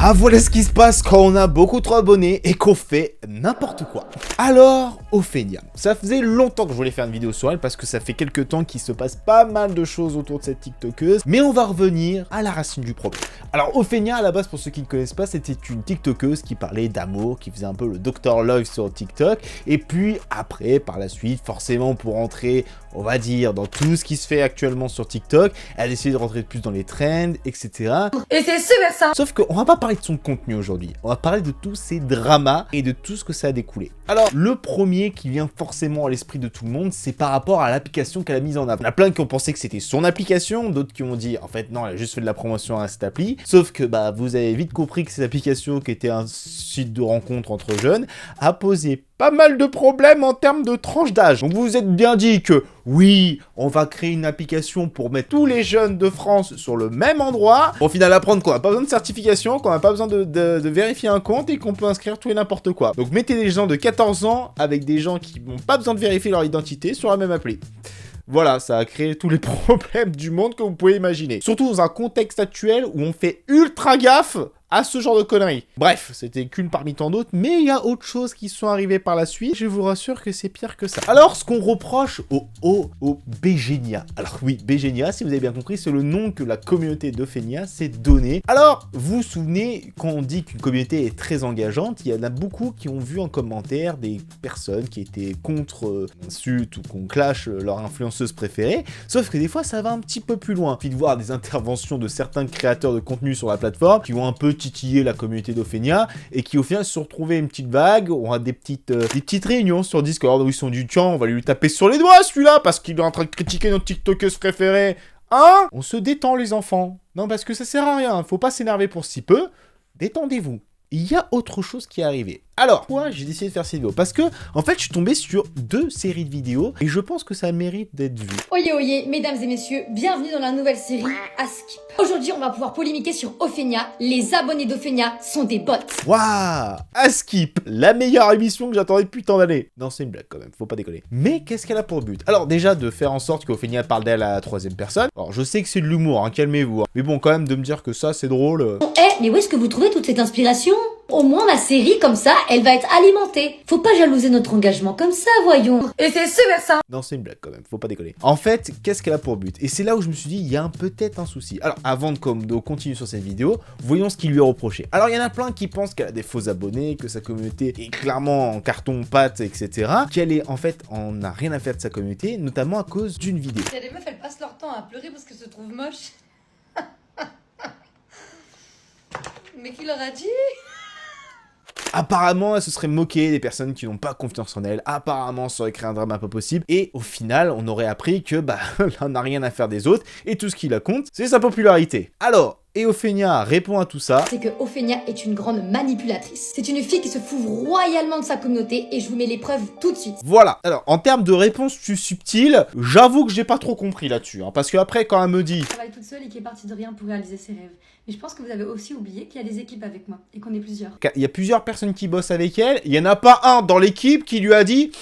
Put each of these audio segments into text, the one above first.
Ah, voilà ce qui se passe quand on a beaucoup trop abonnés et qu'on fait n'importe quoi. Alors, Ophénia, ça faisait longtemps que je voulais faire une vidéo sur elle parce que ça fait quelques temps qu'il se passe pas mal de choses autour de cette TikTokeuse, mais on va revenir à la racine du problème. Alors, Ophénia, à la base, pour ceux qui ne connaissent pas, c'était une TikTokeuse qui parlait d'amour, qui faisait un peu le Dr Love sur TikTok, et puis après, par la suite, forcément pour entrer, on va dire, dans tout ce qui se fait actuellement sur TikTok, elle a essayé de rentrer plus dans les trends, etc. Et c'est super ça. Sauf qu'on va pas parler de son contenu aujourd'hui, on va parler de tous ces dramas et de tout ce que ça a découlé. Alors, le premier qui vient forcément à l'esprit de tout le monde, c'est par rapport à l'application qu'elle a mise en avant. Il y en a plein qui ont pensé que c'était son application, d'autres qui ont dit, en fait, non, elle a juste fait de la promotion à cette appli. Sauf que, bah, vous avez vite compris que cette application, qui était un site de rencontre entre jeunes, a posé pas mal de problèmes en termes de tranche d'âge. Donc vous vous êtes bien dit que, oui, on va créer une application pour mettre tous les jeunes de France sur le même endroit, pour au final apprendre qu'on n'a pas besoin de certification, qu'on n'a pas besoin de vérifier un compte et qu'on peut inscrire tout et n'importe quoi. Donc mettez des gens de 14 ans avec des gens qui n'ont pas besoin de vérifier leur identité sur la même appli. Voilà, ça a créé tous les problèmes du monde que vous pouvez imaginer. Surtout dans un contexte actuel où on fait ultra gaffe à ce genre de conneries. Bref, c'était qu'une parmi tant d'autres, mais il y a autre chose qui sont arrivées par la suite. Je vous rassure que c'est pire que ça. Alors, ce qu'on reproche au Begenia. Alors oui, Begenia, si vous avez bien compris, c'est le nom que la communauté d'Ophénia s'est donné. Alors, vous vous souvenez, quand on dit qu'une communauté est très engageante, il y en a beaucoup qui ont vu en commentaire des personnes qui étaient contre insultes ou qu'on clash leur influenceuse préférée. Sauf que des fois, ça va un petit peu plus loin. Puis de voir des interventions de certains créateurs de contenu sur la plateforme qui ont un peu titiller la communauté d'Ophénia et qui au final se sont retrouvés une petite vague, on a des petites réunions sur Discord où ils se sont dit tiens on va lui taper sur les doigts celui-là parce qu'il est en train de critiquer notre TikTokeuse préférée. Hein? On se détend les enfants. Non parce que ça sert à rien, faut pas s'énerver pour si peu, détendez-vous. Il y a autre chose qui est arrivé. Alors, pourquoi j'ai décidé de faire cette vidéo? Parce que, en fait, je suis tombé sur 2 séries de vidéos et je pense que ça mérite d'être vu. Oyez, oyez, mesdames et messieurs, bienvenue dans la nouvelle série Askip. Aujourd'hui, on va pouvoir polémiquer sur Ophénia. Les abonnés d'Ophénia sont des bots. Waouh, Askip, la meilleure émission que j'attendais depuis tant d'années. Non, c'est une blague quand même, faut pas déconner. Mais qu'est-ce qu'elle a pour but? Alors déjà, de faire en sorte qu'Ophénia parle d'elle à la 3e personne. Alors, je sais que c'est de l'humour, hein, calmez-vous. Hein. Mais bon, quand même, de me dire que ça, c'est drôle... Mais où est-ce que vous trouvez toute cette inspiration? Au moins la série, comme ça, elle va être alimentée. Faut pas jalouser notre engagement comme ça, voyons. Et c'est super ça. Non, c'est une blague quand même, faut pas déconner. En fait, qu'est-ce qu'elle a pour but? Et c'est là où je me suis dit, il y a peut-être un souci. Alors, avant de continuer sur cette vidéo, voyons ce qui lui est reproché. Alors, il y en a plein qui pensent qu'elle a des faux abonnés, que sa communauté est clairement en carton-pâte, etc. Qu'elle est, en fait, on n'a rien à faire de sa communauté, notamment à cause d'une vidéo. Il y a des meufs, elles passent leur temps à pleurer parce qu'elles se trouvent moches. Mais qui leur a dit? Apparemment, elle se serait moquée des personnes qui n'ont pas confiance en elle. Apparemment, ça aurait créé un drame pas possible. Et au final, on aurait appris que, bah, elle n'a rien à faire des autres. Et tout ce qui la compte, c'est sa popularité. Alors, et Ophénia répond à tout ça. C'est que Ophénia est une grande manipulatrice. C'est une fille qui se fout royalement de sa communauté et je vous mets les preuves tout de suite. Voilà. Alors, en termes de réponse plus subtile, j'avoue que j'ai pas trop compris là-dessus. Hein, parce que après, quand elle me dit... Je travaille toute seule et qui est partie de rien pour réaliser ses rêves. Mais je pense que vous avez aussi oublié qu'il y a des équipes avec moi et qu'on est plusieurs. Il y a plusieurs personnes qui bossent avec elle. Il y en a pas un dans l'équipe qui lui a dit...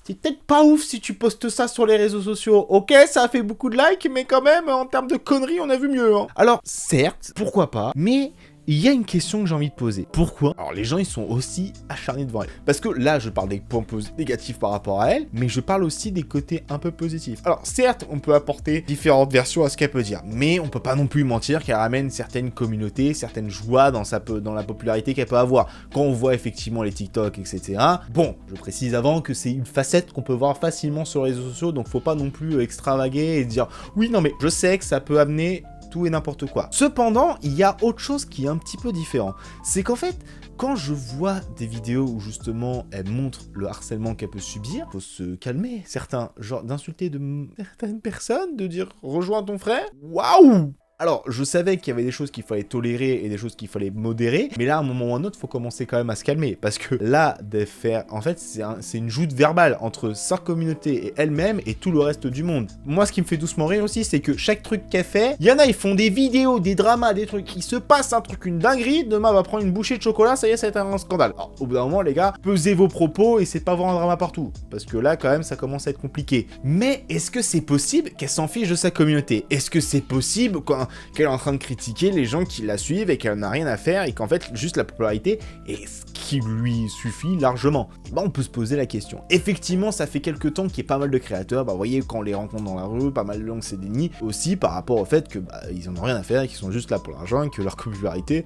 C'est peut-être pas ouf si tu postes ça sur les réseaux sociaux. Ok, ça a fait beaucoup de likes, mais quand même, en termes de conneries, on a vu mieux. Hein. Alors, certes, pourquoi pas, mais... il y a une question que j'ai envie de poser. Pourquoi? Alors les gens ils sont aussi acharnés devant elle. Parce que là je parle des points négatifs par rapport à elle, mais je parle aussi des côtés un peu positifs. Alors certes on peut apporter différentes versions à ce qu'elle peut dire, mais on peut pas non plus mentir qu'elle ramène certaines communautés, certaines joies dans la popularité qu'elle peut avoir. Quand on voit effectivement les TikTok, etc. Bon, je précise avant que c'est une facette qu'on peut voir facilement sur les réseaux sociaux, donc faut pas non plus extravaguer et dire oui non mais je sais que ça peut amener tout et n'importe quoi. Cependant, il y a autre chose qui est un petit peu différent. C'est qu'en fait, quand je vois des vidéos où justement elle montre le harcèlement qu'elle peut subir, faut se calmer. Certains, genre d'insulter de certaines personnes, de dire rejoins ton frère. Waouh! Alors, je savais qu'il y avait des choses qu'il fallait tolérer et des choses qu'il fallait modérer, mais là, à un moment ou à un autre, faut commencer quand même à se calmer, parce que là, de faire... En fait, c'est une joute verbale entre sa communauté et elle-même et tout le reste du monde. Moi, ce qui me fait doucement rire aussi, c'est que chaque truc qu'elle fait, il y en a, ils font des vidéos, des dramas, des trucs, il se passe un truc, une dinguerie, demain, elle va prendre une bouchée de chocolat, ça y est, ça va être un scandale. Alors, au bout d'un moment, les gars, pesez vos propos et c'est pas voir un drama partout, parce que là, quand même, ça commence à être compliqué. Mais est-ce que c'est possible qu'elle s'en fiche de sa communauté? Est-ce que c'est possible, quoi? qu'elle est en train de critiquer les gens qui la suivent et qu'elle n'a rien à faire et qu'en fait, juste la popularité est ce qui lui suffit largement. Et bah, on peut se poser la question. Effectivement, ça fait quelques temps qu'il y a pas mal de créateurs, bah, vous voyez, quand on les rencontre dans la rue, pas mal de gens se dénient, aussi par rapport au fait que bah, ils en ont rien à faire et qu'ils sont juste là pour l'argent et que leur popularité,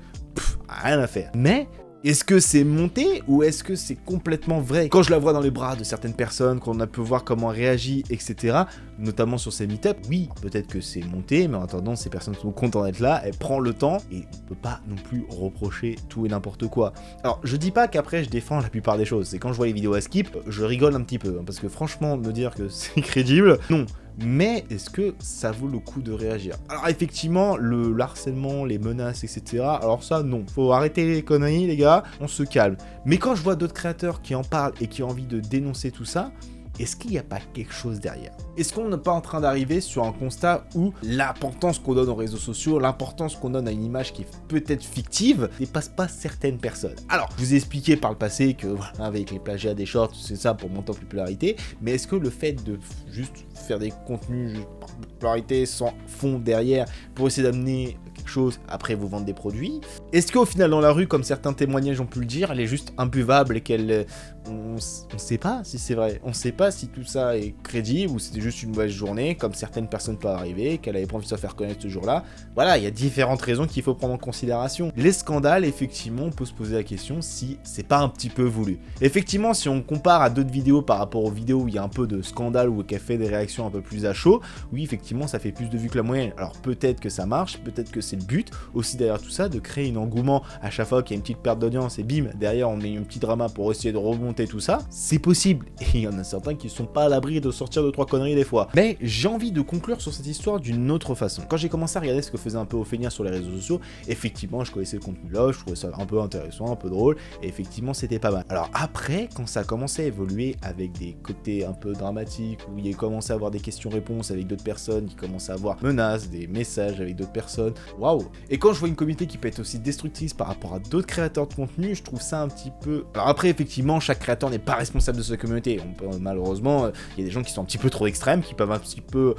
rien à faire. Mais est-ce que c'est monté ou est-ce que c'est complètement vrai? Quand je la vois dans les bras de certaines personnes, qu'on a pu voir comment elle réagit, etc., notamment sur ces meet-up, oui, peut-être que c'est monté, mais en attendant, ces personnes sont contentes d'être là, elle prend le temps, et on peut pas non plus reprocher tout et n'importe quoi. Alors, je dis pas qu'après, je défends la plupart des choses, c'est quand je vois les vidéos à skip, je rigole un petit peu, hein, parce que franchement, me dire que c'est crédible, non. Mais est-ce que ça vaut le coup de réagir? Alors effectivement, le harcèlement, les menaces, etc. Alors ça, non. Faut arrêter les conneries, les gars. On se calme. Mais quand je vois d'autres créateurs qui en parlent et qui ont envie de dénoncer tout ça, est-ce qu'il n'y a pas quelque chose derrière? Est-ce qu'on n'est pas en train d'arriver sur un constat où l'importance qu'on donne aux réseaux sociaux, l'importance qu'on donne à une image qui est peut-être fictive, dépasse pas certaines personnes? Alors, je vous ai expliqué par le passé que, voilà, avec les plagiats des shorts, c'est ça pour monter en popularité, mais est-ce que le fait de juste faire des contenus juste par popularité sans fond derrière pour essayer d'amener quelque chose, après vous vendre des produits, est-ce qu'au final dans la rue, comme certains témoignages ont pu le dire, elle est juste imbuvable et qu'elle... On sait pas si c'est vrai, on sait pas si tout ça est crédible ou c'était juste une mauvaise journée, comme certaines personnes peuvent arriver, qu'elle avait pas envie de se faire connaître ce jour-là. Voilà, il y a différentes raisons qu'il faut prendre en considération. Les scandales, effectivement, on peut se poser la question si c'est pas un petit peu voulu. Effectivement, si on compare à d'autres vidéos par rapport aux vidéos où il y a un peu de scandale ou qu'elle fait des réactions un peu plus à chaud, oui, effectivement, ça fait plus de vues que la moyenne. Alors peut-être que ça marche, peut-être que c'est le but aussi derrière tout ça, de créer un engouement à chaque fois qu'il y a une petite perte d'audience et bim, derrière on met un petit drama pour essayer de remonter tout ça, c'est possible. Et il y en a certains qui sont pas à l'abri de sortir 2-3 conneries des fois. Mais j'ai envie de conclure sur cette histoire d'une autre façon. Quand j'ai commencé à regarder ce que faisait un peu Ophénia sur les réseaux sociaux, effectivement, je connaissais le contenu là, je trouvais ça un peu intéressant, un peu drôle, et effectivement, c'était pas mal. Alors après, quand ça a commencé à évoluer avec des côtés un peu dramatiques, où il a commencé à avoir des questions-réponses avec d'autres personnes, qui commençaient à avoir menaces, des messages avec d'autres personnes, waouh! Et quand je vois une communauté qui peut être aussi destructrice par rapport à d'autres créateurs de contenu, je trouve ça un petit peu... Alors après, effectivement, chaque créateur n'est pas responsable de sa communauté. On peut, malheureusement, il y a des gens qui sont un petit peu trop extrêmes, qui peuvent un petit peu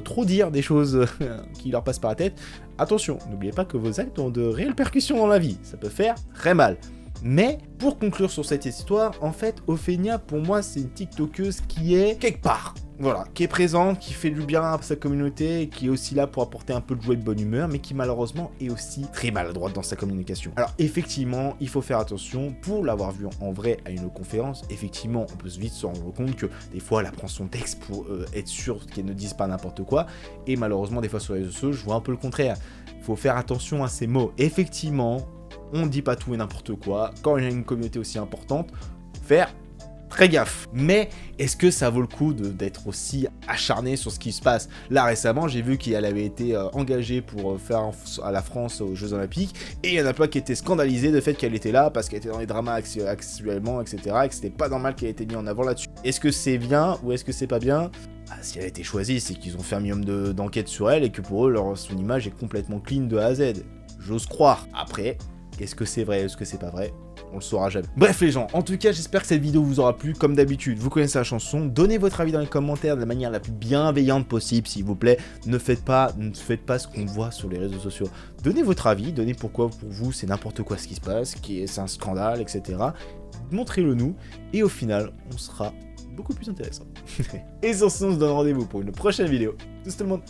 trop dire des choses qui leur passent par la tête. Attention, n'oubliez pas que vos actes ont de réelles percussions dans la vie. Ça peut faire très mal. Mais, pour conclure sur cette histoire, en fait, Ophénia, pour moi, c'est une TikTokeuse qui est quelque part. Voilà, qui est présente, qui fait du bien à sa communauté, qui est aussi là pour apporter un peu de joie et de bonne humeur, mais qui malheureusement est aussi très maladroite dans sa communication. Alors effectivement, il faut faire attention, pour l'avoir vu en vrai à une conférence, effectivement, on peut vite se rendre compte que des fois, elle apprend son texte pour être sûr qu'elle ne dise pas n'importe quoi, et malheureusement, des fois sur les réseaux sociaux, je vois un peu le contraire. Il faut faire attention à ces mots. Effectivement, on ne dit pas tout et n'importe quoi, quand il y a une communauté aussi importante, faire très gaffe. Mais est-ce que ça vaut le coup d'être aussi acharné sur ce qui se passe? Là récemment, j'ai vu qu'elle avait été engagée pour faire à la France aux Jeux Olympiques, et il y en a pas qui étaient scandalisés du fait qu'elle était là parce qu'elle était dans les dramas actuellement, etc. et que c'était pas normal qu'elle ait été mise en avant là-dessus. Est-ce que c'est bien ou est-ce que c'est pas bien? Si elle a été choisie, c'est qu'ils ont fait un minimum d'enquête sur elle et que pour eux, son image est complètement clean de A à Z. J'ose croire. Après, est-ce que c'est vrai, est-ce que c'est pas vrai? On le saura jamais. Bref les gens, en tout cas j'espère que cette vidéo vous aura plu. Comme d'habitude, vous connaissez la chanson, donnez votre avis dans les commentaires de la manière la plus bienveillante possible s'il vous plaît. Ne faites pas ce qu'on voit sur les réseaux sociaux. Donnez votre avis, donnez pourquoi pour vous c'est n'importe quoi ce qui se passe, c'est un scandale, etc. Montrez-le nous, et au final on sera beaucoup plus intéressant. Et sur ce, on se donne rendez-vous pour une prochaine vidéo. Tout le monde.